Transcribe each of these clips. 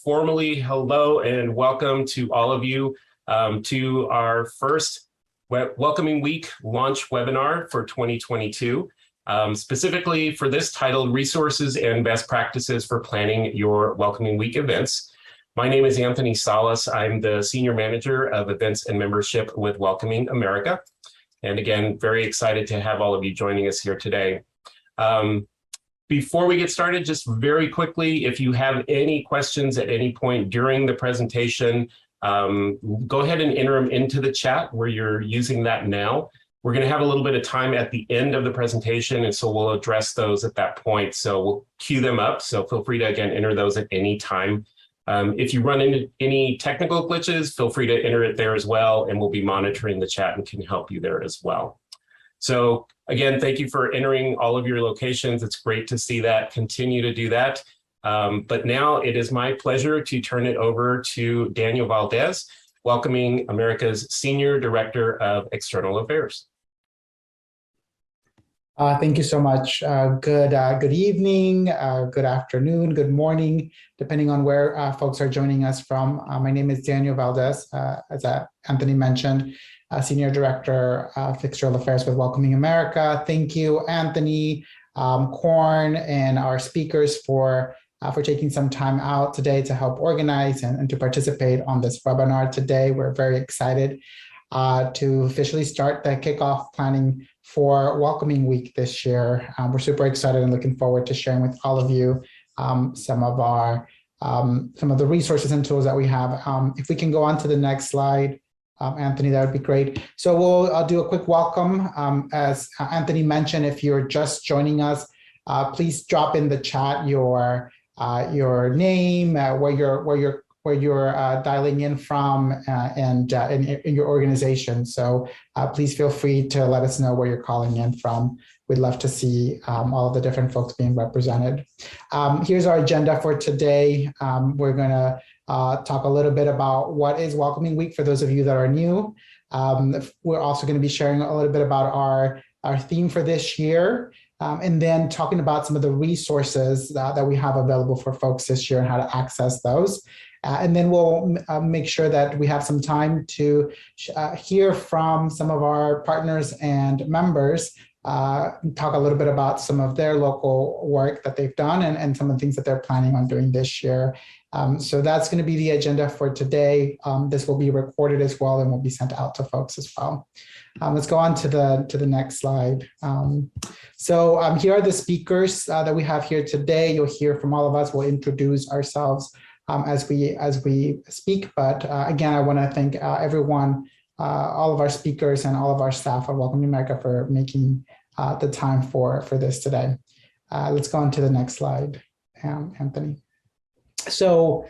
formally hello and welcome to all of you to our first Welcoming Week launch webinar for 2022, specifically for this titled Resources and Best Practices for Planning Your Welcoming Week Events. My name is Anthony Salas. I'm the Senior Manager of Events and Membership with Welcoming America. And again, very excited to have all of you joining us here today. Before we get started, just very quickly, if you have any questions at any point during the presentation, go ahead and enter them into the chat where you're using that now. We're going to have a little bit of time at the end of the presentation, and so we'll address those at that point. So we'll queue them up. So feel free to, again, enter those at any time. If you run into any technical glitches, feel free to enter it there as well, and we'll be monitoring the chat and can help you there as well. So again, thank you for entering all of your locations. It's great to see that. Continue to do that. But now it is my pleasure to turn it over to Daniel Valdez, Welcoming America's Senior Director of External Affairs. Thank you so much. Good evening, good afternoon, good morning, depending on where folks are joining us from. My name is Daniel Valdez, as Anthony mentioned, Senior Director of External Affairs with Welcoming America. Thank you, Anthony, Korn, and our speakers for taking some time out today to help organize and to participate on this webinar today. We're very excited to officially start the kickoff planning for Welcoming Week this year. We're super excited and looking forward to sharing with all of you some of the resources and tools that we have. If we can go on to the next slide, Anthony, that would be great. So I'll do a quick welcome. As Anthony mentioned, if you're just joining us, please drop in the chat your name, where you're dialing in from, and in your organization. So please feel free to let us know where you're calling in from. We'd love to see all of the different folks being represented. Here's our agenda for today. We're going to talk a little bit about what is Welcoming Week for those of you that are new. We're also going to be sharing a little bit about our theme for this year, and then talking about some of the resources that we have available for folks this year and how to access those. And then we'll make sure that we have some time to hear from some of our partners and members, talk a little bit about some of their local work that they've done and some of the things that they're planning on doing this year. So that's going to be the agenda for today. This will be recorded as well and will be sent out to folks as well. Let's go on to the next slide. So here are the speakers that we have here today. You'll hear from all of us. We'll introduce ourselves as we speak. But again, I want to thank everyone, all of our speakers and all of our staff at Welcoming America for making the time for this today. Let's go on to the next slide, Anthony. So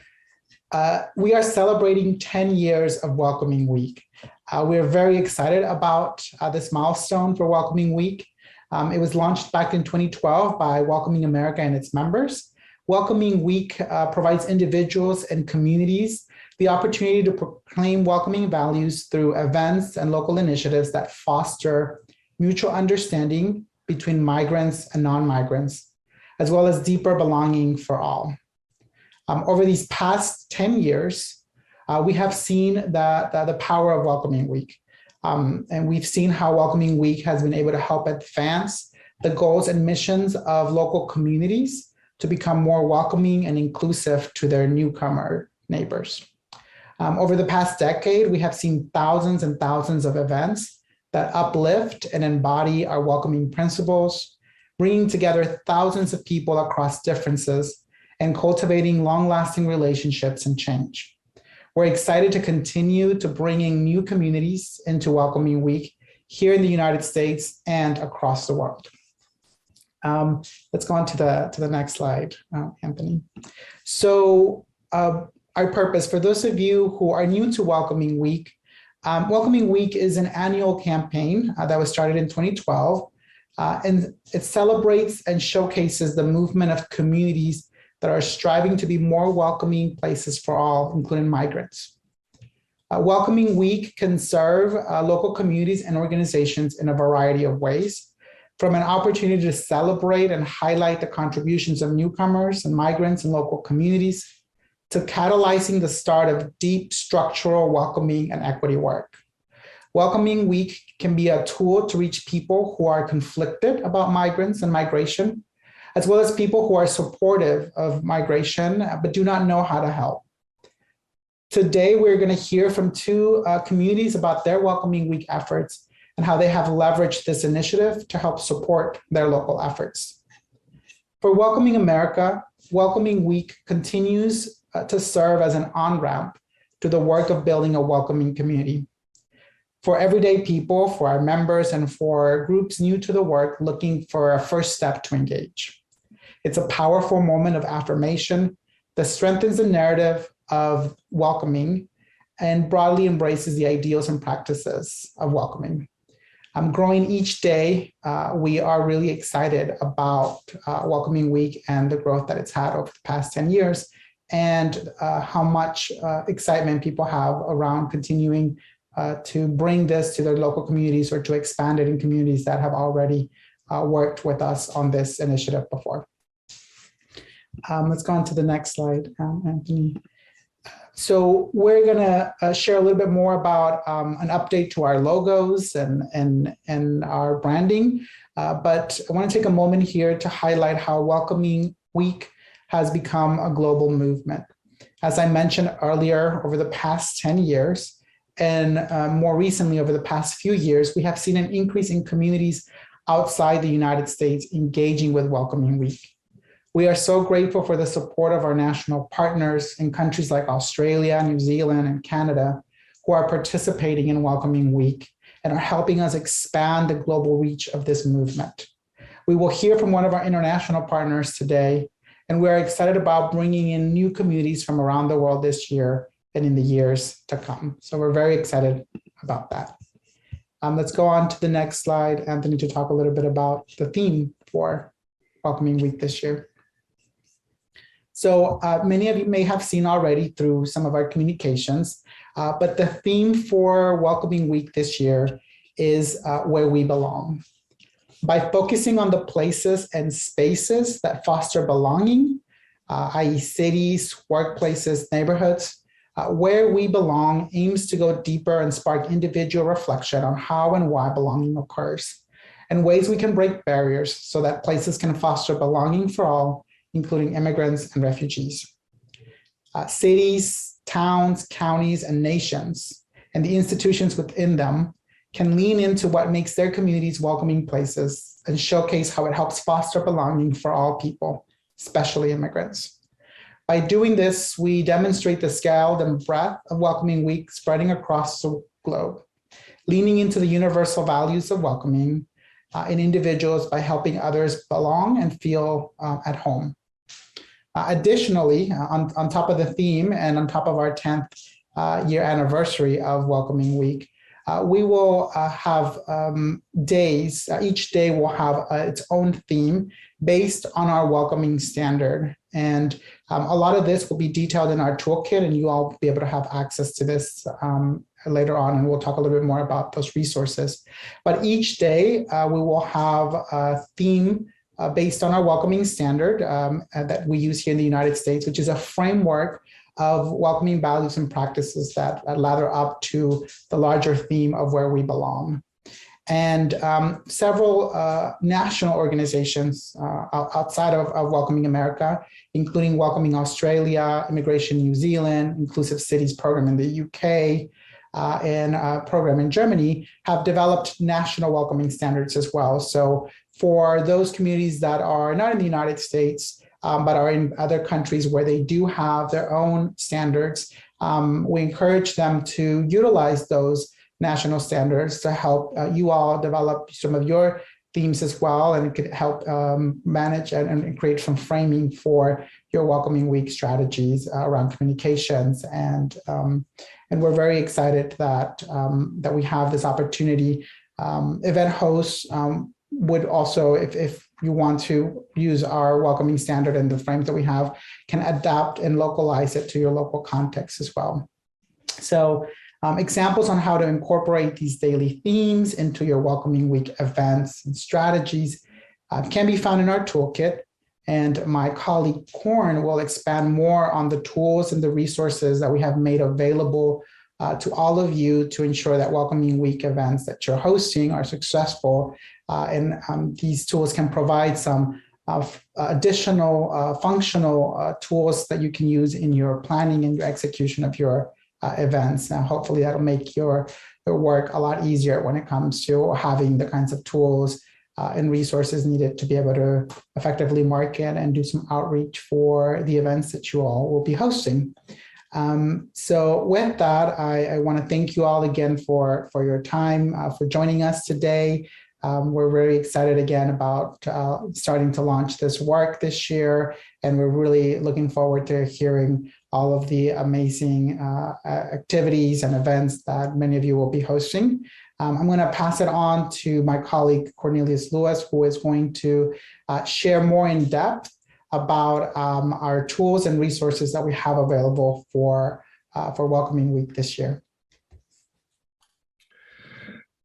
we are celebrating 10 years of Welcoming Week. We're very excited about this milestone for Welcoming Week. It was launched back in 2012 by Welcoming America and its members. Welcoming Week provides individuals and communities the opportunity to proclaim welcoming values through events and local initiatives that foster mutual understanding between migrants and non-migrants, as well as deeper belonging for all. Over these past 10 years, we have seen the power of Welcoming Week. And we've seen how Welcoming Week has been able to help advance the goals and missions of local communities to become more welcoming and inclusive to their newcomer neighbors. Over the past decade, we have seen thousands and thousands of events that uplift and embody our welcoming principles, bringing together thousands of people across differences and cultivating long-lasting relationships and change. We're excited to continue to bringing new communities into Welcoming Week here in the United States and across the world. Let's go on to the next slide, Anthony. So our purpose, for those of you who are new to Welcoming Week, Welcoming Week is an annual campaign that was started in 2012, and it celebrates and showcases the movement of communities that are striving to be more welcoming places for all, including migrants. Welcoming Week can serve local communities and organizations in a variety of ways, from an opportunity to celebrate and highlight the contributions of newcomers and migrants in local communities, to catalyzing the start of deep structural welcoming and equity work. Welcoming Week can be a tool to reach people who are conflicted about migrants and migration, as well as people who are supportive of migration but do not know how to help. Today, we're going to hear from two communities about their Welcoming Week efforts and how they have leveraged this initiative to help support their local efforts. For Welcoming America, Welcoming Week continues to serve as an on-ramp to the work of building a welcoming community. For everyday people, for our members, and for groups new to the work looking for a first step to engage. It's a powerful moment of affirmation that strengthens the narrative of welcoming and broadly embraces the ideals and practices of welcoming. Growing each day, we are really excited about Welcoming Week and the growth that it's had over the past 10 years and how much excitement people have around continuing to bring this to their local communities or to expand it in communities that have already worked with us on this initiative before. Let's go on to the next slide, Anthony. So we're going to share a little bit more about an update to our logos and our branding. But I want to take a moment here to highlight how Welcoming Week has become a global movement. As I mentioned earlier, over the past 10 years, and more recently over the past few years, we have seen an increase in communities outside the United States engaging with Welcoming Week. We are so grateful for the support of our national partners in countries like Australia, New Zealand, and Canada, who are participating in Welcoming Week and are helping us expand the global reach of this movement. We will hear from one of our international partners today, and we're excited about bringing in new communities from around the world this year and in the years to come. So we're very excited about that. Let's go on to the next slide, Anthony, to talk a little bit about the theme for Welcoming Week this year. So many of you may have seen already through some of our communications, but the theme for Welcoming Week this year is where we belong. By focusing on the places and spaces that foster belonging, i.e. cities, workplaces, neighborhoods, where we belong aims to go deeper and spark individual reflection on how and why belonging occurs, and ways we can break barriers so that places can foster belonging for all, including immigrants and refugees. Cities, towns, counties, and nations, and the institutions within them can lean into what makes their communities welcoming places and showcase how it helps foster belonging for all people, especially immigrants. By doing this, we demonstrate the scale and breadth of Welcoming Week spreading across the globe, leaning into the universal values of welcoming in individuals by helping others belong and feel at home. Additionally, on top of the theme and on top of our 10th year anniversary of Welcoming Week, we will have days, each day will have its own theme based on our welcoming standard. And a lot of this will be detailed in our toolkit, and you all will be able to have access to this later on, and we'll talk a little bit more about those resources. But each day we will have a theme based on our welcoming standard that we use here in the United States, which is a framework of welcoming values and practices that ladder up to the larger theme of where we belong. And several national organizations outside of Welcoming America, including Welcoming Australia, Immigration New Zealand, Inclusive Cities Program in the UK, and a program in Germany, have developed national welcoming standards as well. So for those communities that are not in the United States, but are in other countries where they do have their own standards, we encourage them to utilize those national standards to help you all develop some of your themes as well, and it could help manage and create some framing for your Welcoming Week strategies around communications. And we're very excited that that we have this opportunity. Event hosts would also, if you want to use our welcoming standard and the frames that we have, can adapt and localize it to your local context as well. So examples on how to incorporate these daily themes into your Welcoming Week events and strategies can be found in our toolkit. And my colleague Corn will expand more on the tools and the resources that we have made available to all of you to ensure that Welcoming Week events that you're hosting are successful. These tools can provide some additional functional tools that you can use in your planning and your execution of your events. And hopefully that'll make your work a lot easier when it comes to having the kinds of tools and resources needed to be able to effectively market and do some outreach for the events that you all will be hosting. So with that, I want to thank you all again for your time, for joining us today. We're very excited again about starting to launch this work this year, and we're really looking forward to hearing all of the amazing activities and events that many of you will be hosting. I'm going to pass it on to my colleague Cornelius Lewis, who is going to share more in depth about our tools and resources that we have available for Welcoming Week this year.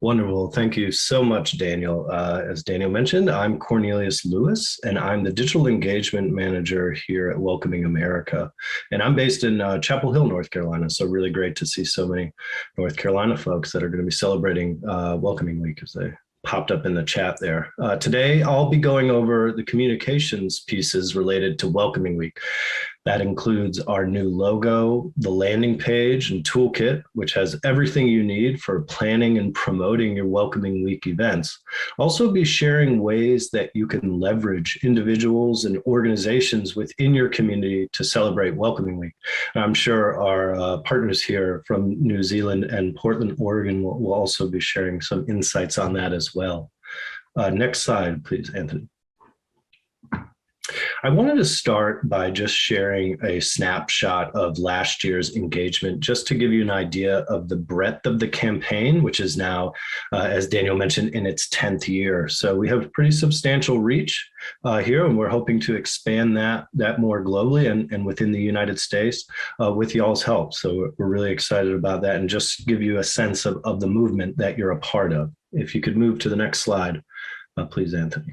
Wonderful. Thank you so much, Daniel. As Daniel mentioned, I'm Cornelius Lewis, and I'm the Digital Engagement Manager here at Welcoming America. And I'm based in Chapel Hill, North Carolina. So really great to see so many North Carolina folks that are going to be celebrating Welcoming Week, as they popped up in the chat there. Today, I'll be going over the communications pieces related to Welcoming Week. That includes our new logo, the landing page and toolkit, which has everything you need for planning and promoting your Welcoming Week events. Also be sharing ways that you can leverage individuals and organizations within your community to celebrate Welcoming Week. And I'm sure our partners here from New Zealand and Portland, Oregon will also be sharing some insights on that as well. Next slide, please, Anthony. I wanted to start by just sharing a snapshot of last year's engagement, just to give you an idea of the breadth of the campaign, which is now, as Daniel mentioned, in its 10th year. So we have pretty substantial reach here, and we're hoping to expand that more globally and within the United States with y'all's help. So we're really excited about that, and just give you a sense of the movement that you're a part of. If you could move to the next slide, please, Anthony.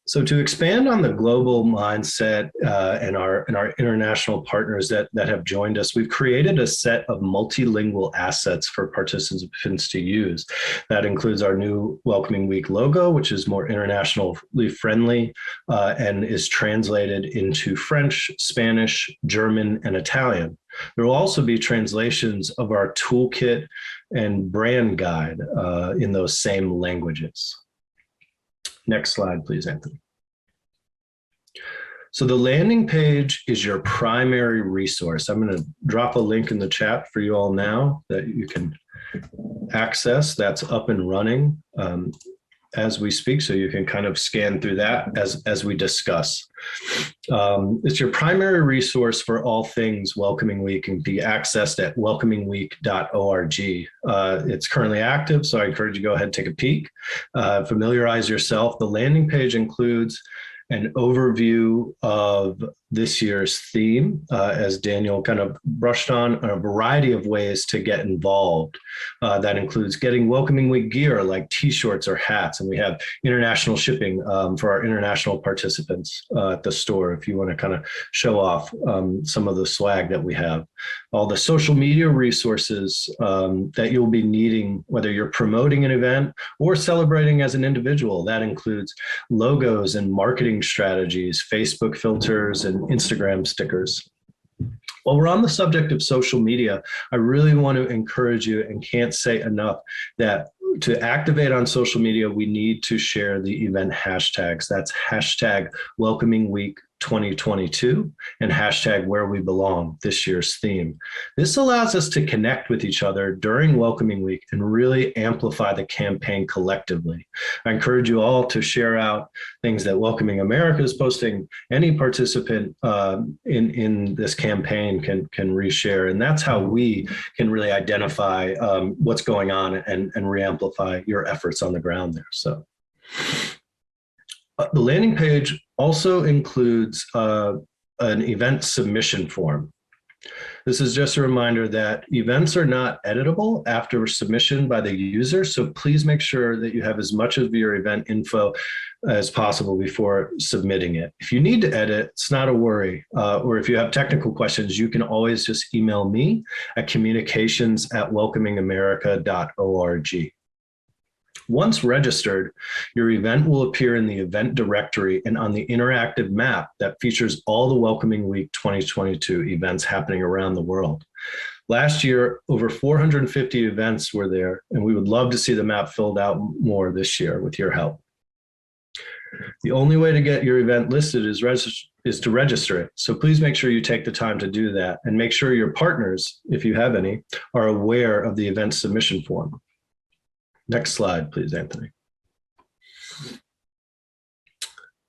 So to expand on the global mindset and our international partners that have joined us, we've created a set of multilingual assets for participants to use. That includes our new Welcoming Week logo, which is more internationally friendly and is translated into French, Spanish, German, and Italian. There will also be translations of our toolkit and brand guide in those same languages. Next slide, please, Anthony. So the landing page is your primary resource. I'm going to drop a link in the chat for you all now that you can access. That's up and running as we speak, so you can kind of scan through that as we discuss. It's your primary resource for all things Welcoming Week and be accessed at welcomingweek.org. It's currently active, so I encourage you to go ahead and take a peek. Familiarize yourself. The landing page includes an overview of this year's theme, as Daniel kind of brushed on, a variety of ways to get involved. That includes getting Welcoming Week gear like t-shirts or hats, and we have international shipping for our international participants at the store if you want to kind of show off some of the swag that we have. All the social media resources that you'll be needing, whether you're promoting an event or celebrating as an individual. That includes logos and marketing strategies, Facebook filters, and Instagram stickers. While we're on the subject of social media, I really want to encourage you, and can't say enough, that to activate on social media, we need to share the event hashtags. That's hashtag Welcoming Week 2022 and hashtag Where We Belong, this year's theme. This allows us to connect with each other during Welcoming Week and really amplify the campaign collectively. I encourage you all to share out things that Welcoming America is posting. Any participant in this campaign can reshare, and that's how we can really identify what's going on and re-amplify your efforts on the ground there. So the landing page also includes an event submission form. This is just a reminder that events are not editable after submission by the user. So please make sure that you have as much of your event info as possible before submitting it. If you need to edit, it's not a worry. Or if you have technical questions, you can always just email me at communications@welcomingamerica.org. Once registered, your event will appear in the event directory and on the interactive map that features all the Welcoming Week 2022 events happening around the world. Last year, over 450 events were there, and we would love to see the map filled out more this year with your help. The only way to get your event listed is to register it. So please make sure you take the time to do that, and make sure your partners, if you have any, are aware of the event submission form. Next slide, please, Anthony.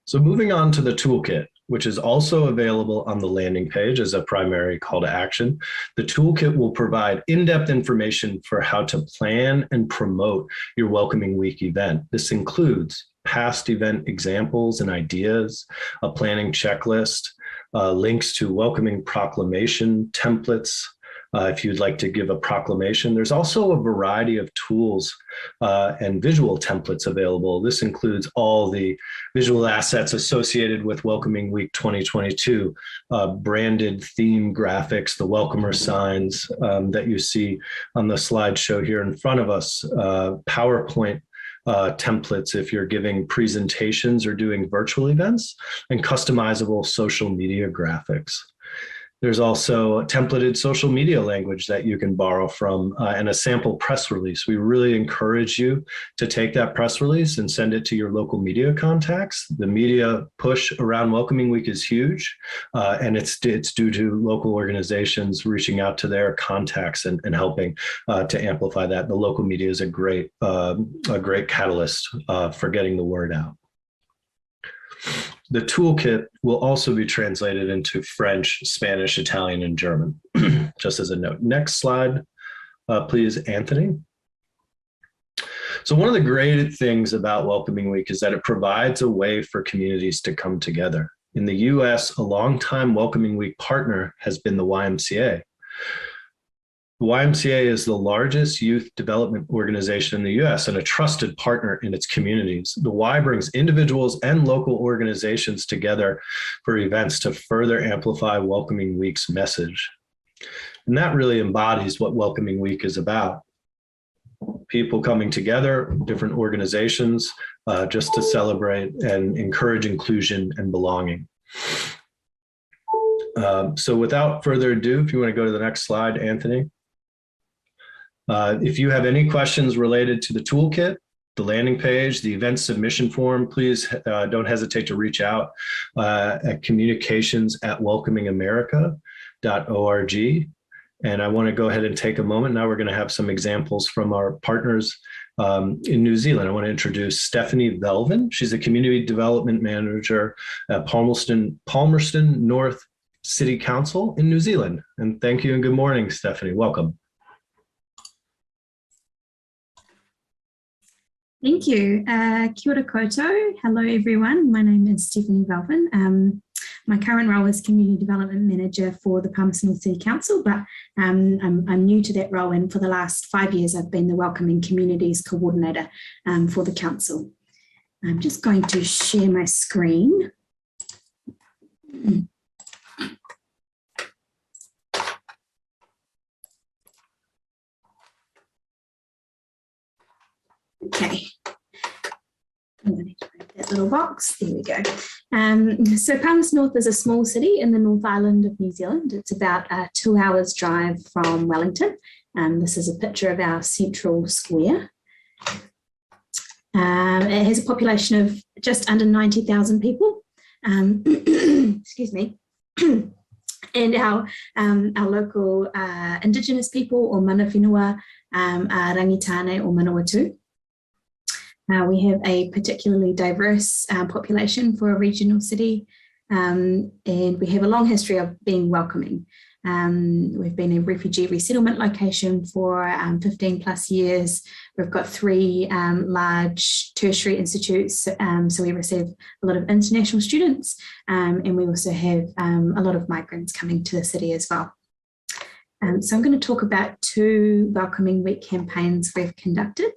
So moving on to the toolkit, which is also available on the landing page as a primary call to action. The toolkit will provide in-depth information for how to plan and promote your Welcoming Week event. This includes past event examples and ideas, a planning checklist, links to welcoming proclamation templates, if you'd like to give a proclamation. There's also a variety of tools and visual templates available. This includes all the visual assets associated with Welcoming Week 2022, branded theme graphics, the welcomer signs that you see on the slideshow here in front of us, PowerPoint templates if you're giving presentations or doing virtual events, and customizable social media graphics. There's also a templated social media language that you can borrow from and a sample press release. We really encourage you to take that press release and send it to your local media contacts. The media push around Welcoming Week is huge, and it's due to local organizations reaching out to their contacts and helping to amplify that. The local media is a great catalyst for getting the word out. The toolkit will also be translated into French, Spanish, Italian, and German, just as a note. Next slide, please, Anthony. So one of the great things about Welcoming Week is that it provides a way for communities to come together. In the US, a longtime Welcoming Week partner has been the YMCA. The YMCA is the largest youth development organization in the US and a trusted partner in its communities. The Y brings individuals and local organizations together for events to further amplify Welcoming Week's message. And that really embodies what Welcoming Week is about. People coming together, different organizations, just to celebrate and encourage inclusion and belonging. So without further ado, if you want to go to the next slide, Anthony. If you have any questions related to the toolkit, the landing page, the event submission form, please don't hesitate to reach out at communications@welcomingamerica.org. And I want to go ahead and take a moment. Now we're going to have some examples from our partners in New Zealand. I want to introduce Stephanie Velvin. She's a community development manager at Palmerston North City Council in New Zealand. And thank you and good morning, Stephanie. Welcome. Thank you. Kia ora koutou. Hello, everyone. My name is Stephanie Velvin. My current role is Community Development Manager for the Palmerston North City Council, but I'm new to that role, and for the last 5 years, I've been the Welcoming Communities Coordinator for the Council. I'm just going to share my screen. Okay. That little box, there we go. So Palmerston North is a small city in the North Island of New Zealand. It's about a 2 hours drive from Wellington. This is a picture of our central square. It has a population of just under 90,000 people. Excuse me. And our local Indigenous people, or mana whenua, are rangitane or Manawatu. We have a particularly diverse population for a regional city, and we have a long history of being welcoming. We've been a refugee resettlement location for 15 plus years. We've got 3 large tertiary institutes, so we receive a lot of international students, and we also have a lot of migrants coming to the city as well. So I'm going to talk about 2 Welcoming Week campaigns we've conducted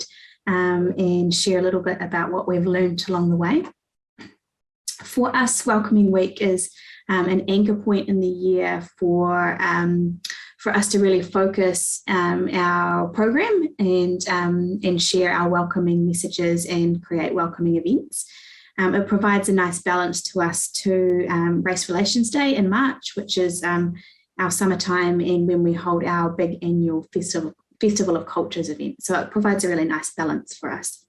and share a little bit about what we've learned along the way. For us, Welcoming Week is an anchor point in the year for us to really focus our program and share our welcoming messages and create welcoming events. It provides a nice balance to us to Race Relations Day in March, which is our summertime, and when we hold our big annual Festival of Cultures event. So it provides a really nice balance for us.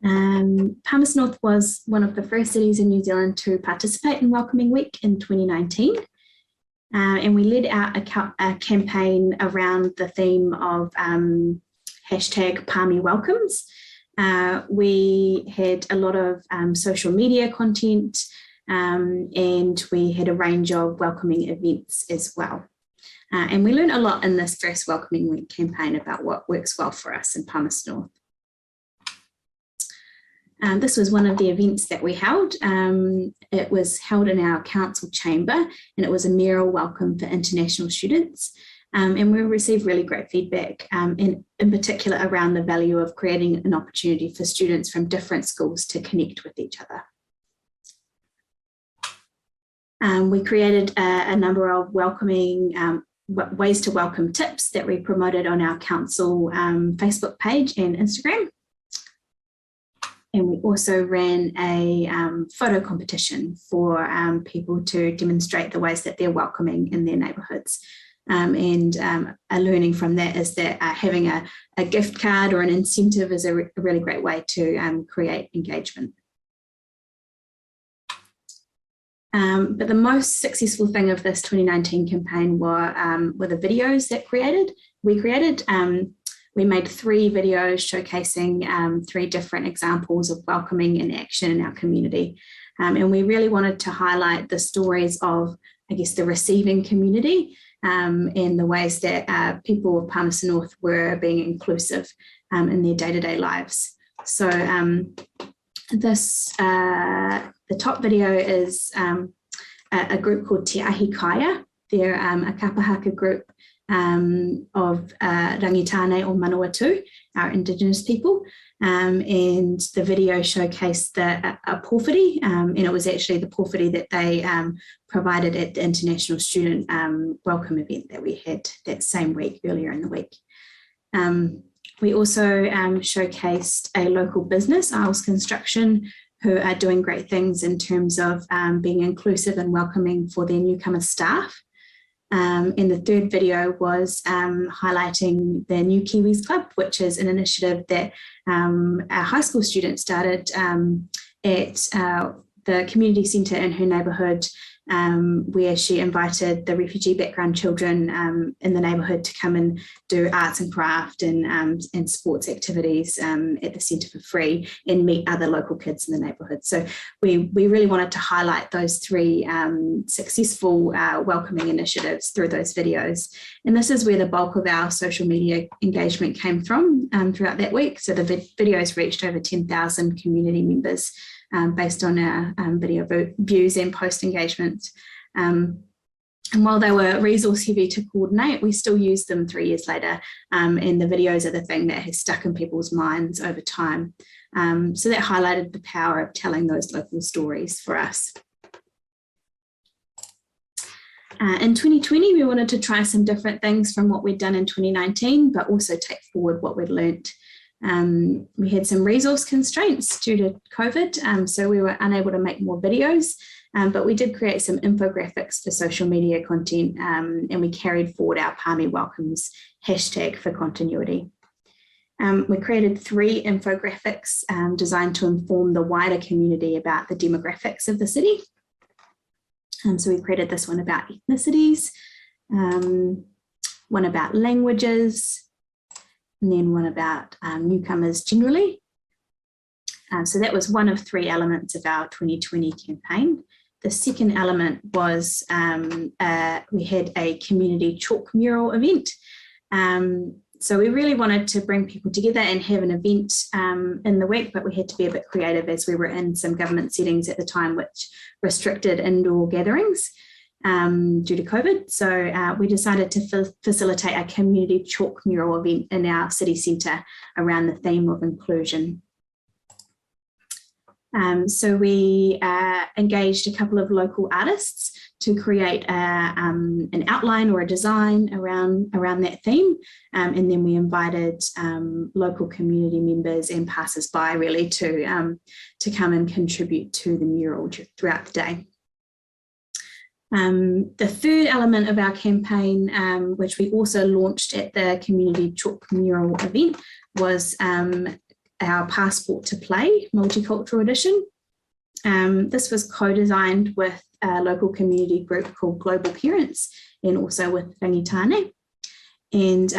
Palmerston North was one of the first cities in New Zealand to participate in Welcoming Week in 2019. And we led out a campaign around the theme of hashtag Palmy Welcomes. We had a lot of social media content, and we had a range of welcoming events as well. And we learned a lot in this first Welcoming Week campaign about what works well for us in Palmerston North. This was one of the events that we held. It was held in our council chamber, and it was a mayoral welcome for international students. And we received really great feedback, in particular around the value of creating an opportunity for students from different schools to connect with each other. We created a number of welcoming ways to welcome tips that we promoted on our council Facebook page and Instagram. And we also ran a photo competition for people to demonstrate the ways that they're welcoming in their neighbourhoods. And a learning from that is that having a gift card or an incentive is a really great way to create engagement. But the most successful thing of this 2019 campaign were the videos that we created. We made 3 videos showcasing 3 different examples of welcoming in action in our community. And we really wanted to highlight the stories of, I guess, the receiving community and the ways that people of Palmerston North were being inclusive in their day-to-day lives. So the top video is a group called Te Ahi Kaya. They're a kapahaka group of rangitane or Manawatu, our Indigenous people. And the video showcased a pōwhiri, and it was actually the pōwhiri that they provided at the International Student Welcome event that we had that same week, earlier in the week. We also showcased a local business, Isles Construction, who are doing great things in terms of being inclusive and welcoming for their newcomer staff. And the 3rd video was highlighting the New Kiwis Club, which is an initiative that our high school student started at the community centre in her neighbourhood, where she invited the refugee background children in the neighbourhood to come and do arts and craft and sports activities at the centre for free and meet other local kids in the neighbourhood. So we really wanted to highlight those 3 successful welcoming initiatives through those videos. And this is where the bulk of our social media engagement came from throughout that week. So the videos reached over 10,000 community members based on our video views and post engagement. And while they were resource heavy to coordinate, we still use them 3 years later, and the videos are the thing that has stuck in people's minds over time. So that highlighted the power of telling those local stories for us. In 2020, we wanted to try some different things from what we'd done in 2019, but also take forward what we'd learnt. We had some resource constraints due to COVID, so we were unable to make more videos, but we did create some infographics for social media content, and we carried forward our Palmy Welcomes hashtag for continuity. We created 3 infographics designed to inform the wider community about the demographics of the city. So we created this one about ethnicities, one about languages, and then one about newcomers generally. So that was one of 3 elements of our 2020 campaign. The second element was we had a community chalk mural event. So we really wanted to bring people together and have an event in the week, but we had to be a bit creative as we were in some government settings at the time which restricted indoor gatherings. due to COVID. So we decided to facilitate a community chalk mural event in our city centre around the theme of inclusion. So we engaged a couple of local artists to create an outline or a design around that theme. And then we invited local community members and passers-by really to come and contribute to the mural throughout the day. The third element of our campaign, which we also launched at the Community Chalk Mural event, was our Passport to Play Multicultural Edition. This was co-designed with a local community group called Global Parents and also with Rangitane. And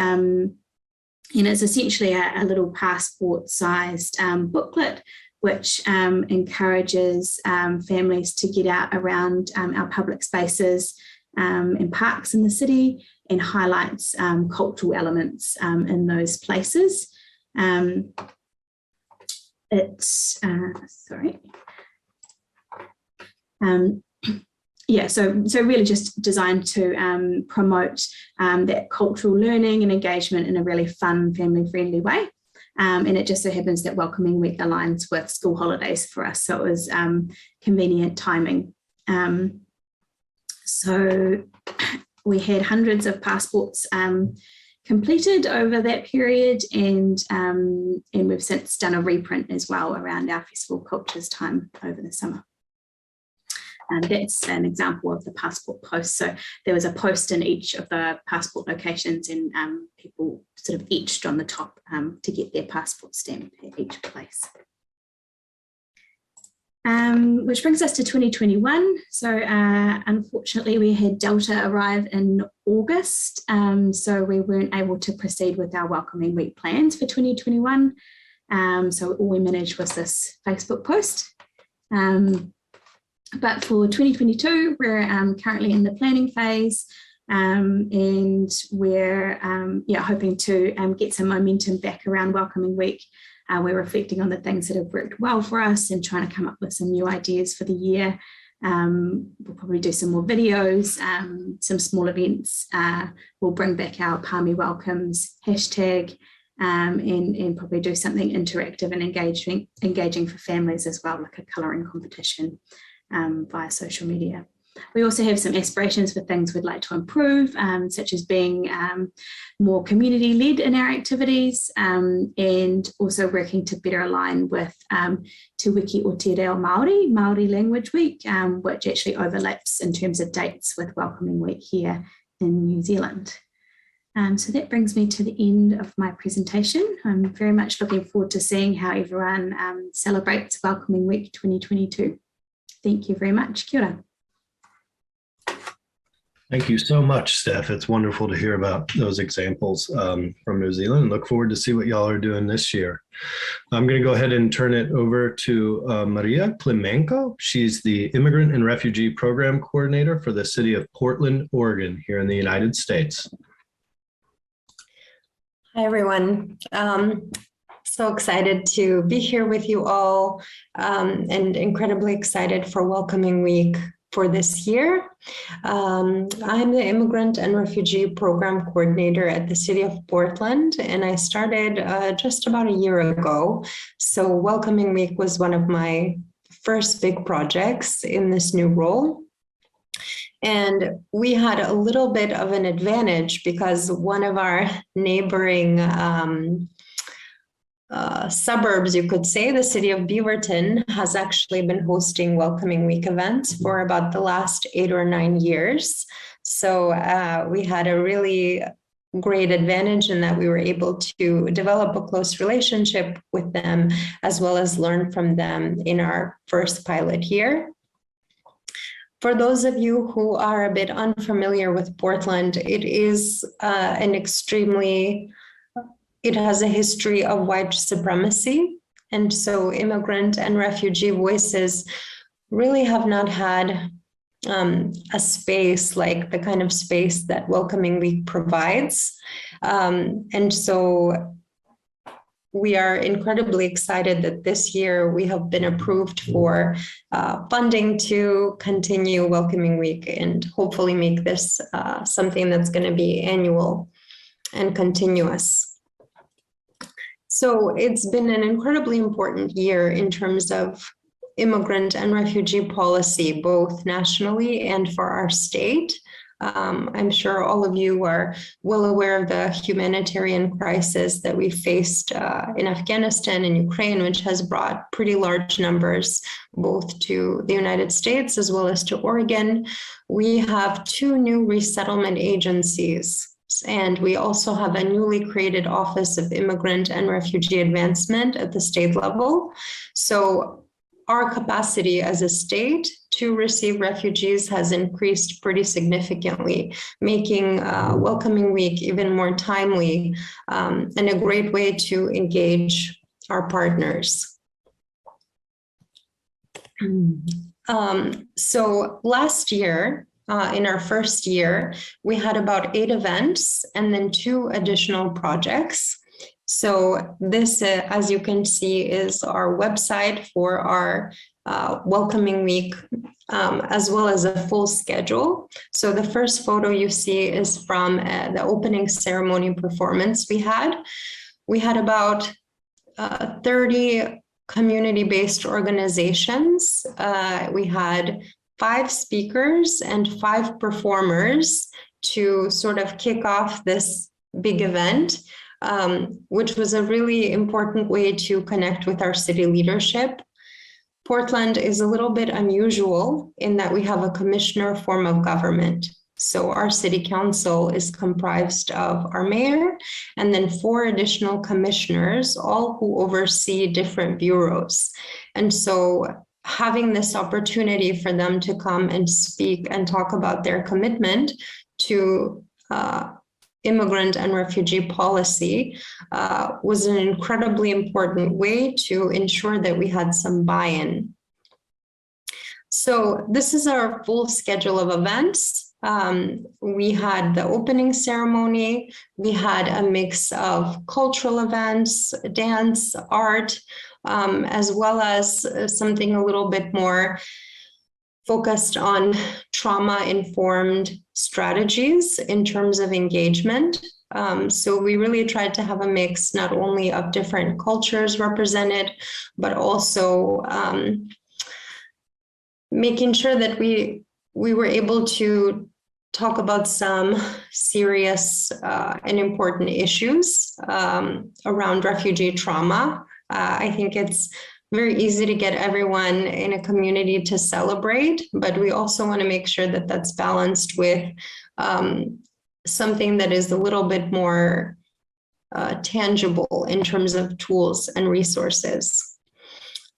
it's essentially a little passport-sized booklet which encourages families to get out around our public spaces and parks in the city and highlights cultural elements in those places. So really just designed to promote that cultural learning and engagement in a really fun, family-friendly way. And it just so happens that Welcoming Week aligns with school holidays for us, so it was convenient timing. So we had hundreds of passports completed over that period, and we've since done a reprint as well around our Festival Cultures time over the summer. And that's an example of the passport post. So there was a post in each of the passport locations, and people sort of etched on the top to get their passport stamp at each place. Which brings us to 2021. So unfortunately we had Delta arrive in August, so we weren't able to proceed with our Welcoming Week plans for 2021. So all we managed was this Facebook post. But for 2022, we're currently in the planning phase, and we're hoping to get some momentum back around Welcoming Week. We're reflecting on the things that have worked well for us and trying to come up with some new ideas for the year. We'll probably do some more videos, some small events. We'll bring back our Palmy Welcomes hashtag, and probably do something interactive and engaging for families as well, like a colouring competition via social media. We also have some aspirations for things we'd like to improve, such as being more community-led in our activities, and also working to better align with Te Wiki o Te Reo Māori Language Week, which actually overlaps in terms of dates with Welcoming Week here in New Zealand. So that brings me to the end of my presentation. I'm very much looking forward to seeing how everyone celebrates Welcoming Week 2022. Thank you very much. Kia ora. Thank you so much, Steph. It's wonderful to hear about those examples from New Zealand. Look forward to see what y'all are doing this year. I'm going to go ahead and turn it over to Maria Klimenko. She's the Immigrant and Refugee Program Coordinator for the city of Portland, Oregon, here in the United States. Hi, everyone. So excited to be here with you all, and incredibly excited for Welcoming Week for this year. I'm the Immigrant and Refugee Program Coordinator at the City of Portland, and I started just about a year ago. So Welcoming Week was one of my first big projects in this new role. And we had a little bit of an advantage because one of our neighboring suburbs, you could say, the city of Beaverton, has actually been hosting Welcoming Week events for about the last 8 or 9 years. So we had a really great advantage in that we were able to develop a close relationship with them, as well as learn from them in our first pilot year. For those of you who are a bit unfamiliar with Portland, it is it has a history of white supremacy. And so immigrant and refugee voices really have not had a space like the kind of space that Welcoming Week provides. And so we are incredibly excited that this year we have been approved for funding to continue Welcoming Week and hopefully make this something that's going to be annual and continuous. So it's been an incredibly important year in terms of immigrant and refugee policy, both nationally and for our state. I'm sure all of you are well aware of the humanitarian crisis that we faced in Afghanistan and Ukraine, which has brought pretty large numbers both to the United States as well as to Oregon. We have 2 new resettlement agencies, and we also have a newly created Office of Immigrant and Refugee Advancement at the state level. So our capacity as a state to receive refugees has increased pretty significantly, making Welcoming Week even more timely and a great way to engage our partners. So last year, in our first year, we had about 8 events and then 2 additional projects. So this, as you can see, is our website for our Welcoming Week, as well as a full schedule. So the first photo you see is from the opening ceremony performance we had. We had about 30 community-based organizations. We had 5 speakers and 5 performers to sort of kick off this big event. Which was a really important way to connect with our city leadership. Portland is a little bit unusual in that we have a commissioner form of government. So our city council is comprised of our mayor and then 4 additional commissioners, all who oversee different bureaus. And so having this opportunity for them to come and speak and talk about their commitment to immigrant and refugee policy was an incredibly important way to ensure that we had some buy-in. So this is our full schedule of events. We had the opening ceremony, we had a mix of cultural events, dance, art, as well as something a little bit more focused on trauma-informed strategies in terms of engagement. So we really tried to have a mix not only of different cultures represented, but also making sure that we were able to talk about some serious and important issues around refugee trauma. I think it's very easy to get everyone in a community to celebrate, but we also want to make sure that that's balanced with something that is a little bit more tangible in terms of tools and resources.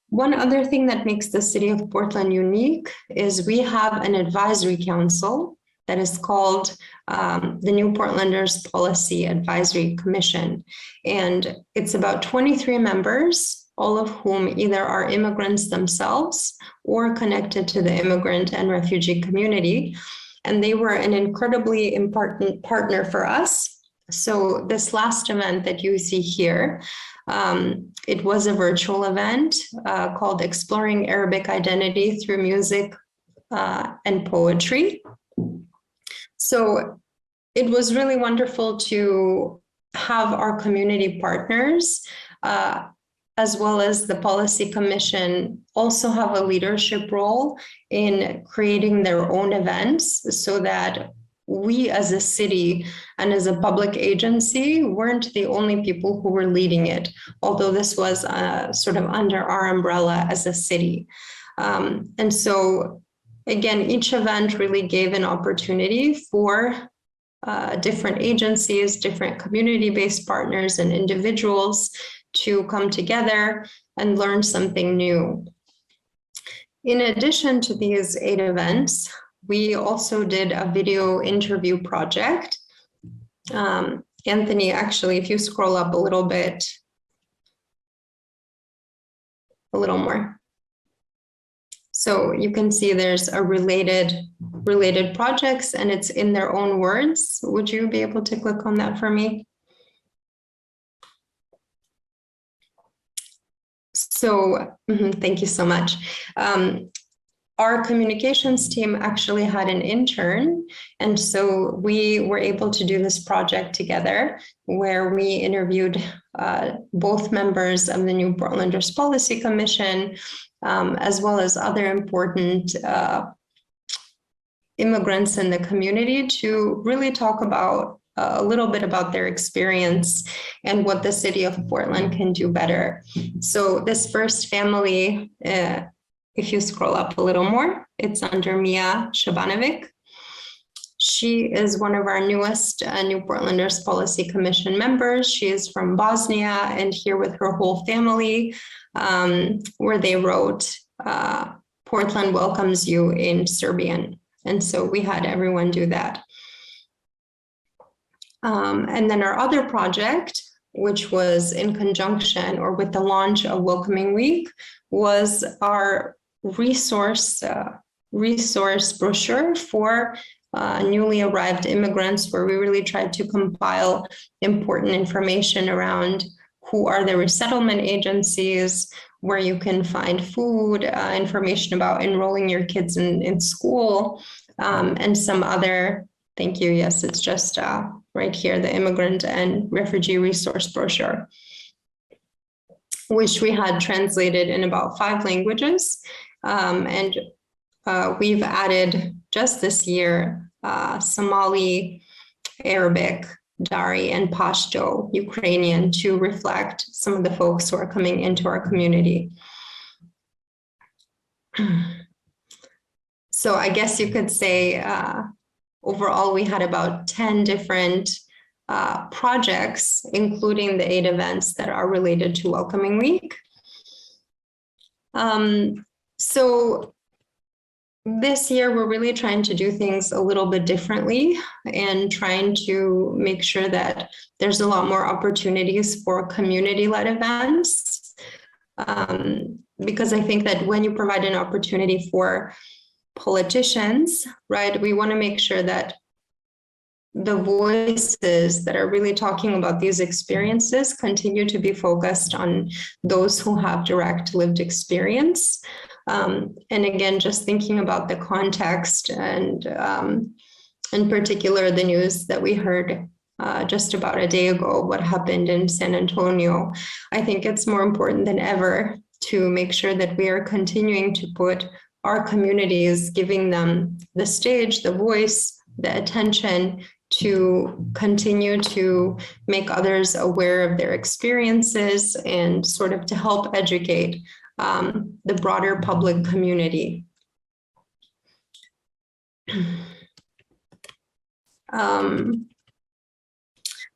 One other thing that makes the city of Portland unique is we have an advisory council that is called the New Portlanders Policy Advisory Commission. And it's about 23 members, all of whom either are immigrants themselves or connected to the immigrant and refugee community. And they were an incredibly important partner for us. So this last event that you see here, it was a virtual event called Exploring Arabic Identity Through Music and Poetry. So it was really wonderful to have our community partners as well as the Policy Commission also have a leadership role in creating their own events so that we as a city and as a public agency weren't the only people who were leading it, although this was sort of under our umbrella as a city. And so, again, each event really gave an opportunity for different agencies, different community-based partners and individuals to come together and learn something new. In addition to these 8 events, we also did a video interview project. Anthony, actually, if you scroll up a little bit, a little more. So you can see there's a related projects and it's in their own words. Would you be able to click on that for me? Thank you so much. Our communications team actually had an intern, and so we were able to do this project together where we interviewed both members of the New Portlanders Policy Commission, as well as other important immigrants in the community to really talk about a little bit about their experience and what the city of Portland can do better. So this first family, if you scroll up a little more, it's under Mia Shabanovic. She is one of our newest New Portlanders Policy Commission members. She is from Bosnia and here with her whole family, where they wrote, Portland welcomes you in Serbian. And so we had everyone do that. And then our other project, which was in conjunction or with the launch of Welcoming Week, was our resource brochure for newly arrived immigrants, where we really tried to compile important information around who are the resettlement agencies, where you can find food, information about enrolling your kids in school, and some other, thank you, yes, it's just right here, the Immigrant and Refugee Resource Brochure, which we had translated in about 5 languages. And we've added just this year Somali, Arabic, Dari, and Pashto, Ukrainian, to reflect some of the folks who are coming into our community. So I guess you could say overall we had about 10 different projects, including the 8 events that are related to Welcoming Week. So this year, we're really trying to do things a little bit differently and trying to make sure that there's a lot more opportunities for community-led events. Because I think that when you provide an opportunity for politicians, right, we want to make sure that the voices that are really talking about these experiences continue to be focused on those who have direct lived experience. And again, just thinking about the context and in particular, the news that we heard just about a day ago, what happened in San Antonio, I think it's more important than ever to make sure that we are continuing to put our communities, giving them the stage, the voice, the attention to continue to make others aware of their experiences and sort of to help educate the broader public community.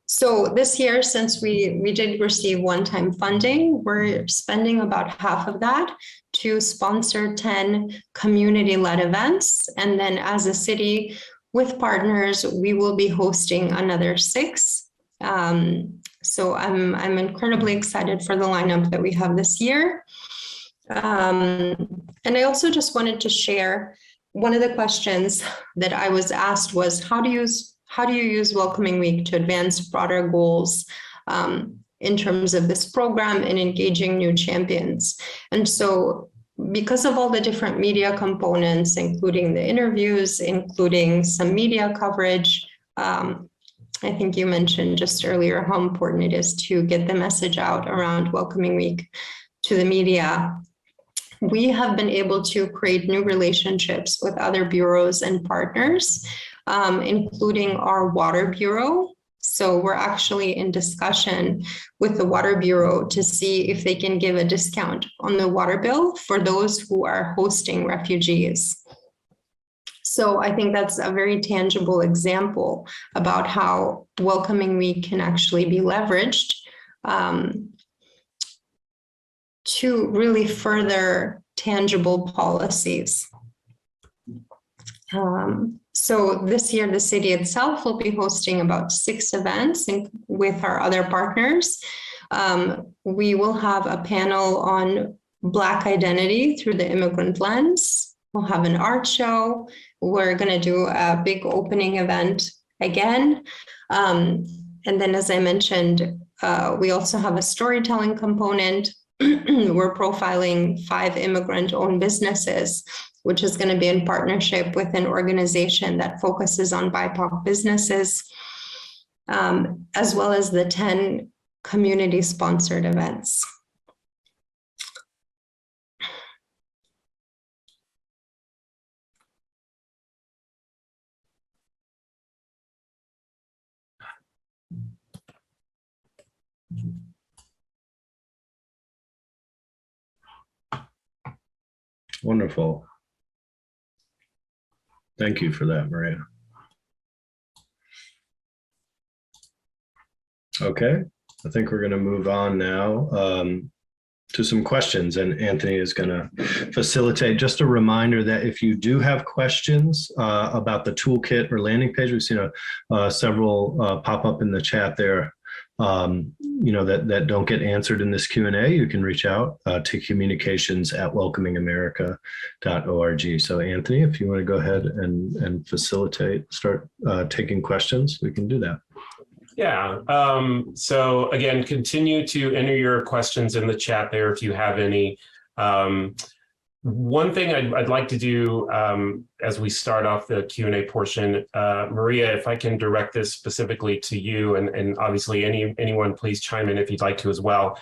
So this year, since we did receive one-time funding, we're spending about half of that to sponsor 10 community-led events. And then as a city with partners, we will be hosting another 6. So I'm incredibly excited for the lineup that we have this year. And I also just wanted to share, one of the questions that I was asked was, how do you use Welcoming Week to advance broader goals in terms of this program and engaging new champions? And so because of all the different media components, including the interviews, including some media coverage, I think you mentioned just earlier how important it is to get the message out around Welcoming Week to the media. We have been able to create new relationships with other bureaus and partners, including our Water Bureau. So we're actually in discussion with the Water Bureau to see if they can give a discount on the water bill for those who are hosting refugees. So I think that's a very tangible example about how Welcoming Week can actually be leveraged to really further tangible policies. So this year, the city itself will be hosting about 6 events with our other partners. We will have a panel on Black identity through the immigrant lens. We'll have an art show. We're going to do a big opening event again. And then, as I mentioned, we also have a storytelling component we're profiling 5 immigrant-owned businesses, which is going to be in partnership with an organization that focuses on BIPOC businesses, as well as the 10 community-sponsored events. Wonderful. Thank you for that, Maria. Okay, I think we're going to move on now to some questions, and Anthony is going to facilitate. Just a reminder that if you do have questions about the toolkit or landing page, we've seen several pop up in the chat there, that don't get answered in this Q&A. You can reach out to communications@welcomingamerica.org. So Anthony, if you want to go ahead and facilitate, start taking questions, we can do that. Yeah. So again, continue to enter your questions in the chat there if you have any. One thing I'd like to do as we start off the Q&A portion, Maria, if I can direct this specifically to you, and obviously anyone please chime in if you'd like to as well.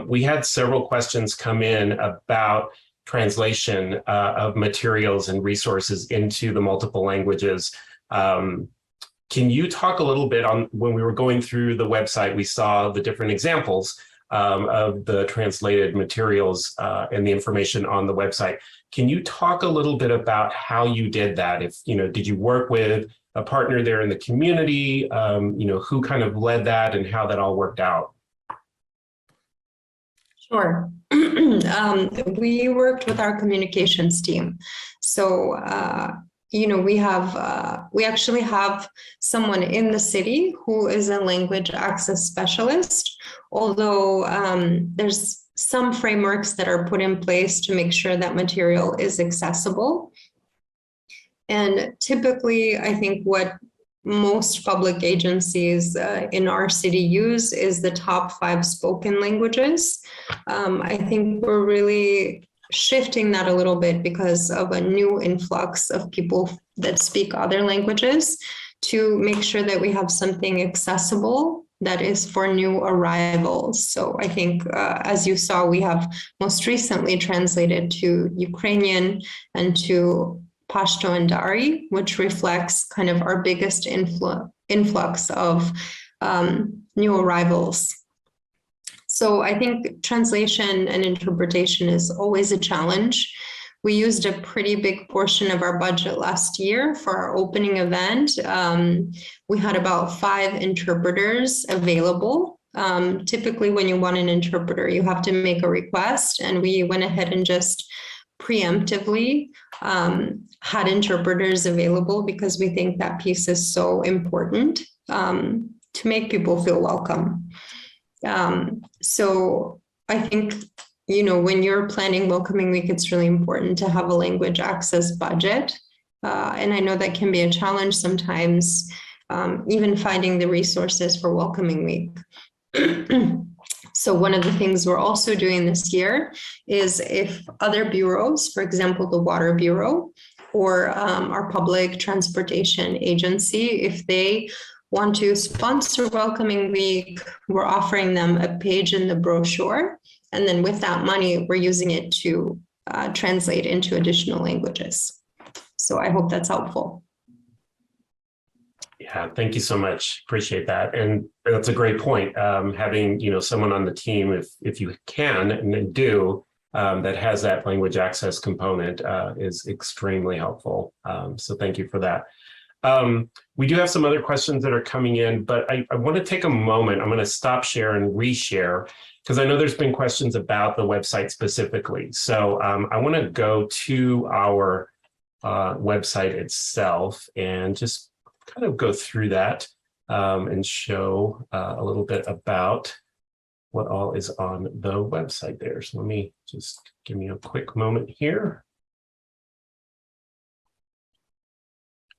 We had several questions come in about translation of materials and resources into the multiple languages. Can you talk a little bit on, when we were going through the website, we saw the different examples of the translated materials and the information on the website. Can you talk a little bit about how you did that? If, did you work with a partner there in the community? Who kind of led that and how that all worked out? Sure. We worked with our communications team. So, we actually have someone in the city who is a language access specialist, although there's some frameworks that are put in place to make sure that material is accessible. And typically, I think what most public agencies in our city use is the top 5 spoken languages. I think we're really shifting that a little bit because of a new influx of people that speak other languages, to make sure that we have something accessible that is for new arrivals. So I think, as you saw, we have most recently translated to Ukrainian and to Pashto and Dari, which reflects kind of our biggest influx of new arrivals. So I think translation and interpretation is always a challenge. We used a pretty big portion of our budget last year for our opening event. We had about 5 interpreters available. Typically, when you want an interpreter, you have to make a request, and we went ahead and just preemptively had interpreters available because we think that piece is so important to make people feel welcome. So I think, when you're planning Welcoming Week, it's really important to have a language access budget. And I know that can be a challenge sometimes, even finding the resources for Welcoming Week. So one of the things we're also doing this year is, if other bureaus, for example, the Water Bureau or our public transportation agency, if they want to sponsor Welcoming Week, we're offering them a page in the brochure. And then with that money, we're using it to translate into additional languages. So I hope that's helpful. Yeah, thank you so much. Appreciate that. And that's a great point. Having, someone on the team, if you can and do, that has that language access component is extremely helpful. So thank you for that. We do have some other questions that are coming in, but I want to take a moment. I'm going to stop share and reshare, because I know there's been questions about the website specifically. So I want to go to our website itself and just kind of go through that and show a little bit about what all is on the website there. So let me just give me a quick moment here.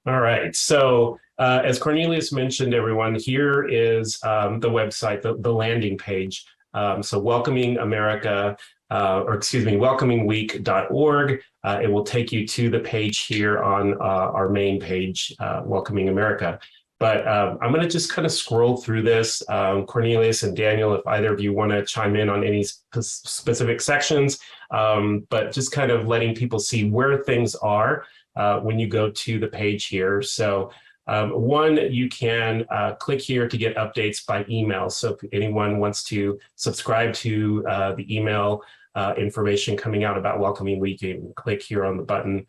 All right, so as Cornelius mentioned, everyone, here is the website, the landing page. So Welcoming America, welcomingweek.org. It will take you to the page here on our main page, Welcoming America. But I'm going to just kind of scroll through this. Cornelius and Daniel, if either of you want to chime in on any specific sections, but just kind of letting people see where things are when you go to the page here. So one, you can click here to get updates by email. So if anyone wants to subscribe to the email information coming out about Welcoming Week, you can click here on the button.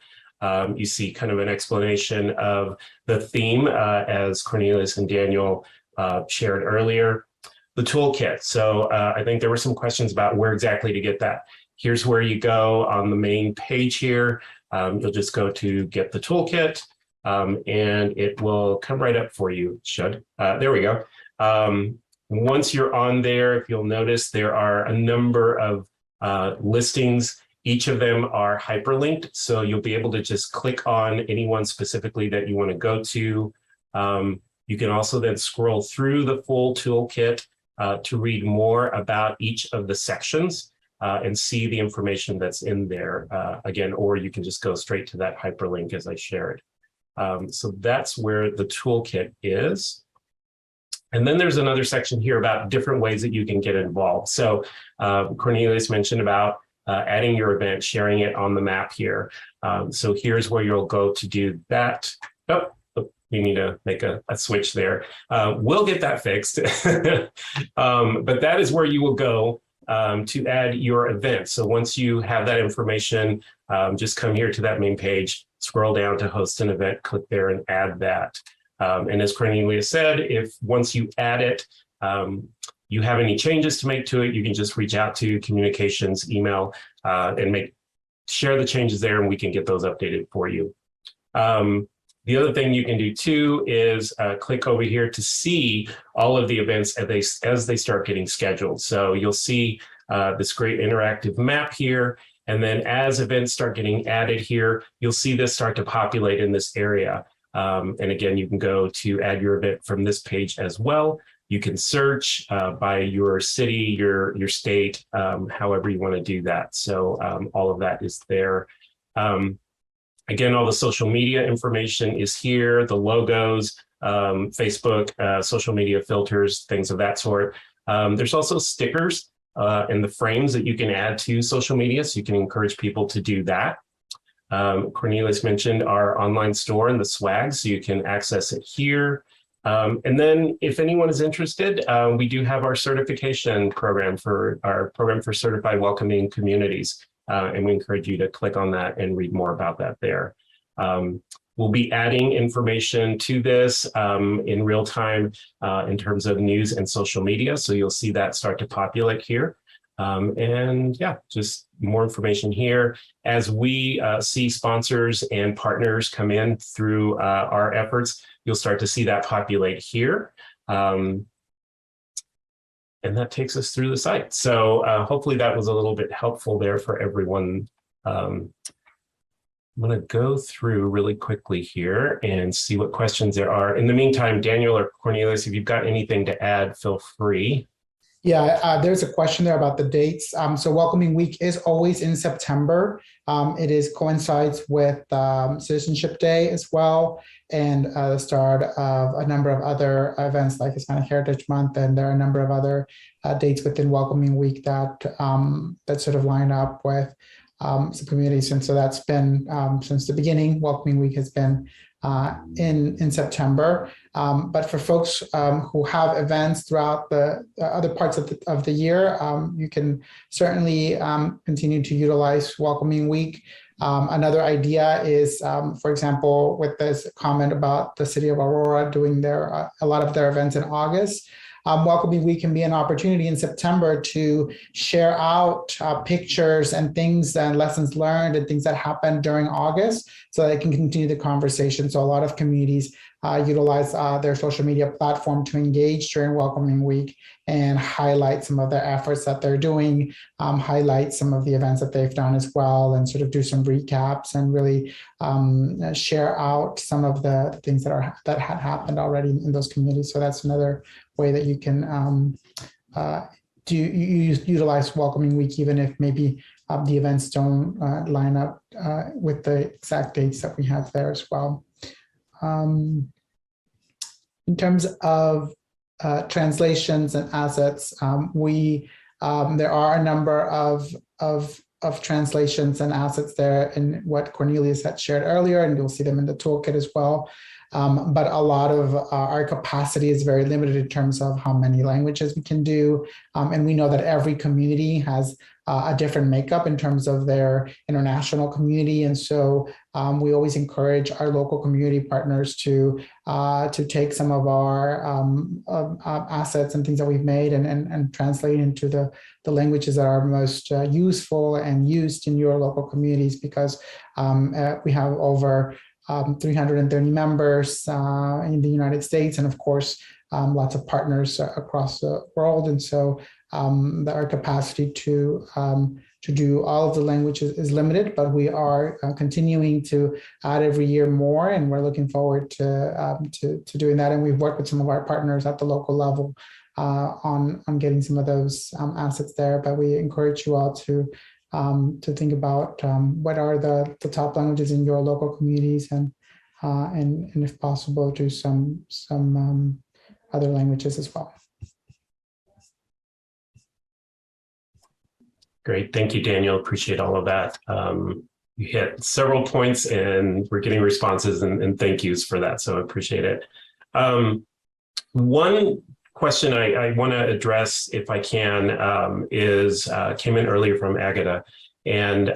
You see kind of an explanation of the theme as Cornelius and Daniel shared earlier. The toolkit. So I think there were some questions about where exactly to get that. Here's where you go on the main page here. You'll just go to get the toolkit and it will come right up for you. It should. There we go. Once you're on there, if you'll notice, there are a number of listings. Each of them are hyperlinked, so you'll be able to just click on any one specifically that you want to go to. You can also then scroll through the full toolkit to read more about each of the sections and see the information that's in there again, or you can just go straight to that hyperlink as I shared. So that's where the toolkit is. And then there's another section here about different ways that you can get involved. So Cornelius mentioned about adding your event, sharing it on the map here. So here's where you'll go to do that. Oh, you need to make a switch there. We'll get that fixed. But that is where you will go to add your event. So once you have that information, just come here to that main page, scroll down to host an event, click there and add that. And as Cornelius said, if once you add it, you have any changes to make to it, you can just reach out to communications email and share the changes there, and we can get those updated for you. The other thing you can do too is click over here to see all of the events as they start getting scheduled. So you'll see this great interactive map here, and then as events start getting added here, you'll see this start to populate in this area. And again, you can go to add your event from this page as well. You can search by your city, your state, however you want to do that. So all of that is there. Again, all the social media information is here, the logos, Facebook, social media filters, things of that sort. There's also stickers and the frames that you can add to social media, so you can encourage people to do that. Cornelius mentioned our online store and the swag, so you can access it here. And then if anyone is interested, we do have our certification program for certified welcoming communities. And we encourage you to click on that and read more about that there. We'll be adding information to this in real time in terms of news and social media. So you'll see that start to populate here. And yeah, just more information here. As we see sponsors and partners come in through our efforts, you'll start to see that populate here. And that takes us through the site. So hopefully that was a little bit helpful there for everyone. I'm going to go through really quickly here and see what questions there are. In the meantime, Daniel or Cornelius, if you've got anything to add, feel free. Yeah, there's a question there about the dates. So Welcoming Week is always in September. It coincides with Citizenship Day as well, and the start of a number of other events like Hispanic Heritage Month, and there are a number of other dates within Welcoming Week that that sort of line up with some communities. And so that's been since the beginning. Welcoming Week has been in September. But for folks who have events throughout the other parts of the year, you can certainly continue to utilize Welcoming Week. Another idea is, for example, with this comment about the city of Aurora doing a lot of their events in August, Welcoming Week can be an opportunity in September to share out pictures and things and lessons learned and things that happened during August so that it can continue the conversation. So a lot of communities utilize their social media platform to engage during Welcoming Week and highlight some of the efforts that they're doing, highlight some of the events that they've done as well, and sort of do some recaps and really share out some of the things that had happened already in those communities. So that's another way that you can utilize Welcoming Week, even if maybe the events don't line up with the exact dates that we have there as well. In terms of translations and assets, there are a number of translations and assets there in what Cornelius had shared earlier, and you'll see them in the toolkit as well. But a lot of our capacity is very limited in terms of how many languages we can do. And we know that every community has a different makeup in terms of their international community. And so we always encourage our local community partners to take some of our assets and things that we've made and translate into the languages that are most useful and used in your local communities, because we have over 330 members in the United States, and of course, lots of partners across the world. And so our capacity to do all of the languages is limited, but we are continuing to add every year more, and we're looking forward to doing that. And we've worked with some of our partners at the local level on getting some of those assets there. But we encourage you all to think about what are the top languages in your local communities, and if possible, do some other languages as well. Great. Thank you, Daniel. Appreciate all of that. You hit several points and we're getting responses and thank yous for that. So I appreciate it. One question I want to address, if I can, came in earlier from Agata. And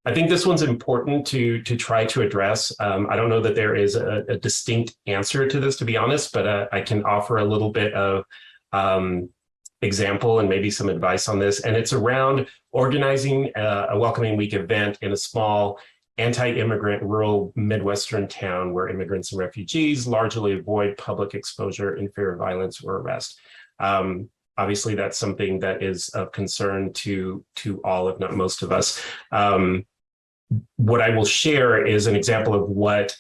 I think this one's important to try to address. I don't know that there is a distinct answer to this, to be honest, but I can offer a little bit of example and maybe some advice on this. And it's around organizing a Welcoming Week event in a small anti-immigrant rural Midwestern town where immigrants and refugees largely avoid public exposure in fear of violence or arrest. Obviously, that's something that is of concern to all, if not most of us. What I will share is an example of what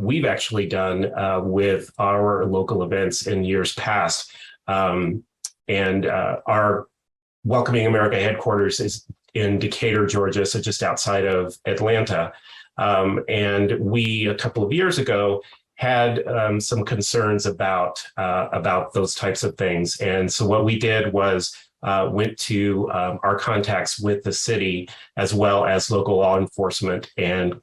we've actually done with our local events in years past. And our Welcoming America headquarters is in Decatur, Georgia, so just outside of Atlanta. And we, a couple of years ago, had some concerns about those types of things. And so what we did was went to our contacts with the city as well as local law enforcement and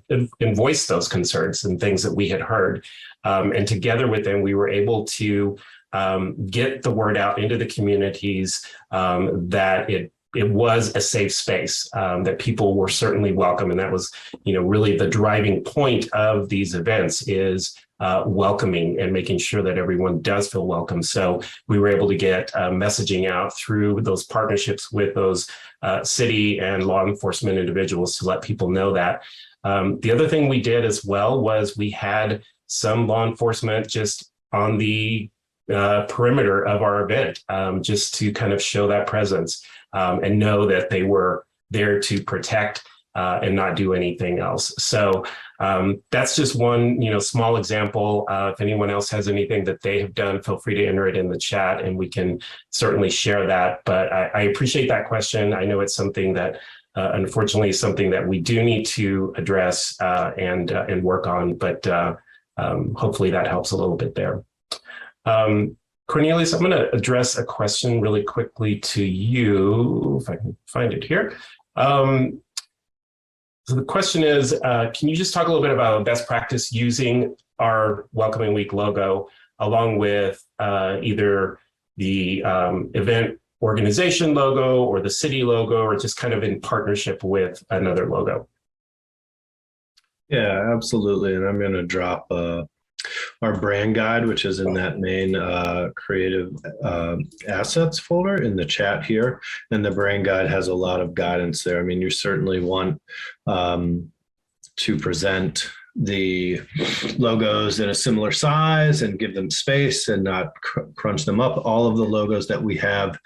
voiced those concerns and things that we had heard. And together with them, we were able to get the word out into the communities that it was a safe space, that people were certainly welcome. And that was, really the driving point of these events is welcoming and making sure that everyone does feel welcome. So we were able to get messaging out through those partnerships with those city and law enforcement individuals to let people know that. The other thing we did as well was we had some law enforcement just on the perimeter of our event, just to kind of show that presence and know that they were there to protect and not do anything else. So that's just one, small example. If anyone else has anything that they have done, feel free to enter it in the chat and we can certainly share that. But I appreciate that question. I know it's something that unfortunately is something that we do need to address and work on, but hopefully that helps a little bit there. Cornelius, I'm going to address a question really quickly to you, if I can find it here. So the question is, can you just talk a little bit about best practice using our Welcoming Week logo along with either the event organization logo or the city logo, or just kind of in partnership with another logo? Yeah, absolutely. And I'm going to drop our brand guide, which is in that main creative assets folder in the chat here. And the brand guide has a lot of guidance there. I mean, you certainly want to present the logos in a similar size and give them space and not crunch them up. All of the logos that we have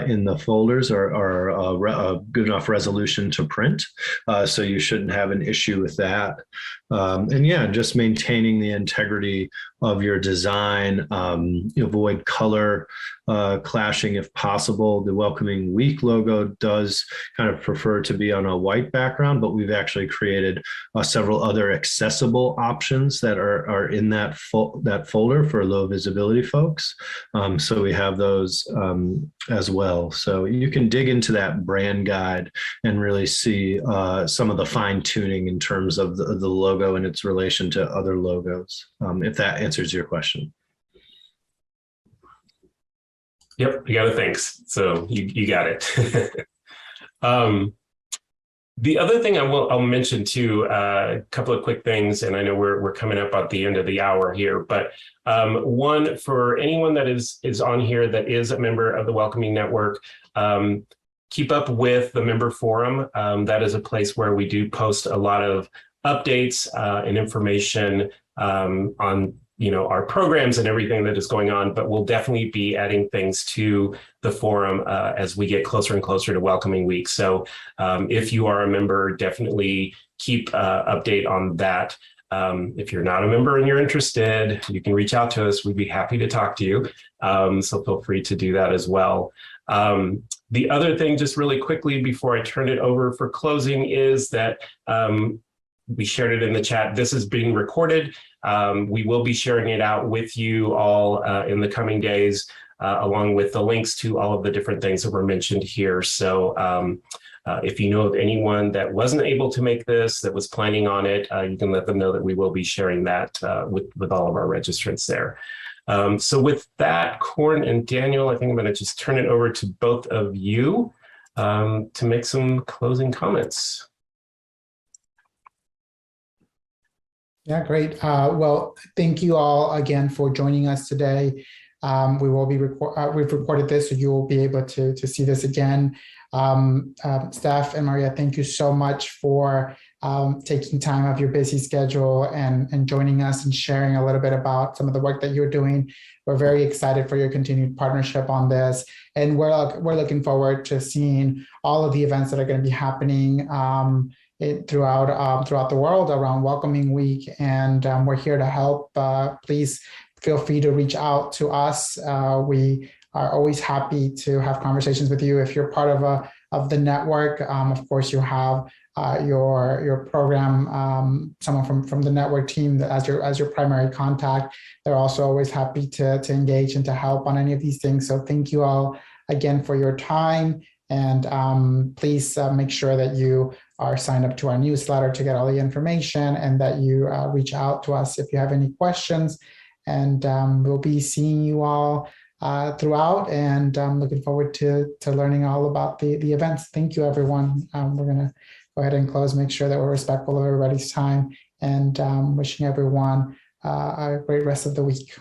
in the folders are a good enough resolution to print. So you shouldn't have an issue with that. And yeah, just maintaining the integrity of your design. Avoid color clashing if possible. The Welcoming Week logo does kind of prefer to be on a white background, but we've actually created several other accessible options that are in that folder for low visibility folks. So we have those as well. So you can dig into that brand guide and really see some of the fine tuning in terms of the logo and its relation to other logos, if that answers your question. Yep, you got it. Thanks. So you got it. The other thing I'll mention too, a couple of quick things, and I know we're coming up at the end of the hour here, but one, for anyone that is on here that is a member of the Welcoming Network, keep up with the member forum. That is a place where we do post a lot of updates and information on our programs and everything that is going on, but we'll definitely be adding things to the forum as we get closer and closer to Welcoming Week. So if you are a member, definitely keep update on that. If you're not a member and you're interested, you can reach out to us. We'd be happy to talk to you. So feel free to do that as well. The other thing, just really quickly before I turn it over for closing, is that we shared it in the chat. This is being recorded. We will be sharing it out with you all in the coming days, along with the links to all of the different things that were mentioned here. So if you know of anyone that wasn't able to make this, that was planning on it, you can let them know that we will be sharing that with all of our registrants there. So with that, Corin and Daniel, I think I'm going to just turn it over to both of you to make some closing comments. Yeah, great. Well, thank you all again for joining us today. We've recorded this, so you will be able to see this again. Steph and Maria, thank you so much for taking time out of your busy schedule and joining us and sharing a little bit about some of the work that you're doing. We're very excited for your continued partnership on this, and we're looking forward to seeing all of the events that are going to be happening throughout the world around Welcoming Week, and we're here to help. Please feel free to reach out to us. We are always happy to have conversations with you. If you're part of the network, of course, you have your program, someone from the network team as your primary contact. They're also always happy to engage and to help on any of these things. So thank you all again for your time, and please make sure that you are signed up to our newsletter to get all the information, and that you reach out to us if you have any questions. And we'll be seeing you all throughout, and I'm looking forward to learning all about the events. Thank you, everyone. We're going to go ahead and close, make sure that we're respectful of everybody's time, and wishing everyone a great rest of the week.